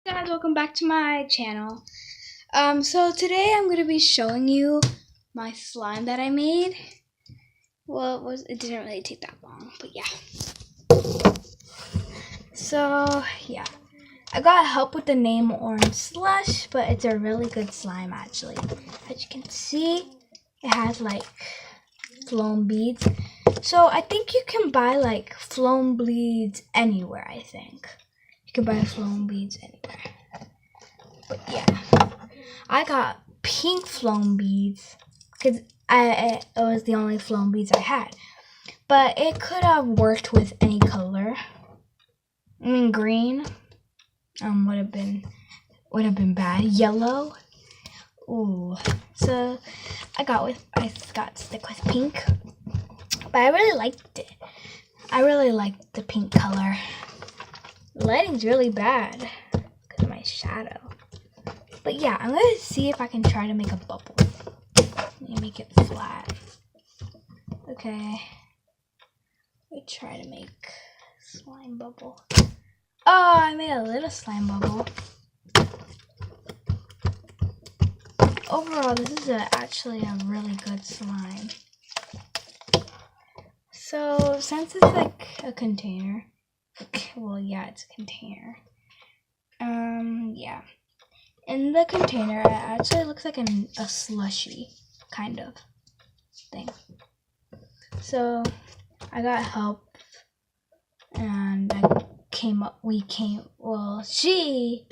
Guys, welcome back to my channel. So today I'm going to be showing you my slime that I made. Well, it didn't really take that long, but yeah. So yeah, I got help with the name Orange Slush, but it's a really good slime actually. As you can see, it has like flown beads. So I think you can buy like flown beads anywhere. I think you can buy flown beads anywhere. But yeah, I got pink flown beads because it was the only flown beads I had. But it could have worked with any color. I mean, green would have been bad. Yellow, ooh. So I got stick with pink, but I really liked it. I really liked the pink color. The lighting's really bad because of my shadow. But yeah, I'm going to see if I can try to make a bubble. Let me make it flat. Okay. Let me try to make a slime bubble. Oh, I made a little slime bubble. Overall, this is actually a really good slime. So, since it's like a container. Well, yeah, it's a container. Yeah. In the container, it actually looks like a slushy kind of thing. So I got help, and she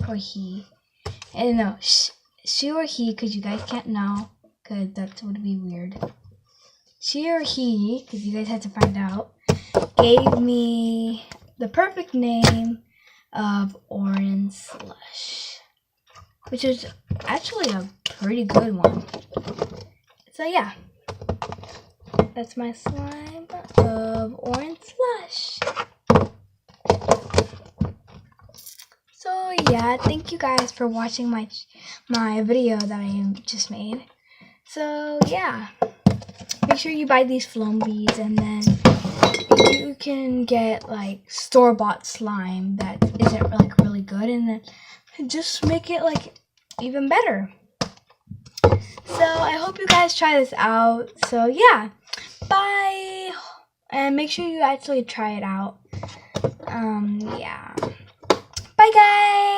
or he, and no, she or he, because you guys can't know, because that would be weird. She or he, because you guys had to find out, gave me the perfect name of Orange Slush, which is actually a pretty good one. So yeah, that's my slime of Orange Slush. So yeah, thank you guys for watching my video that I just made. So yeah, make sure you buy these flown beads, and then you can get like store-bought slime that isn't like really good, and then just make it like even better. So I hope you guys try this out. So yeah, bye, and make sure you actually try it out. Yeah, bye guys.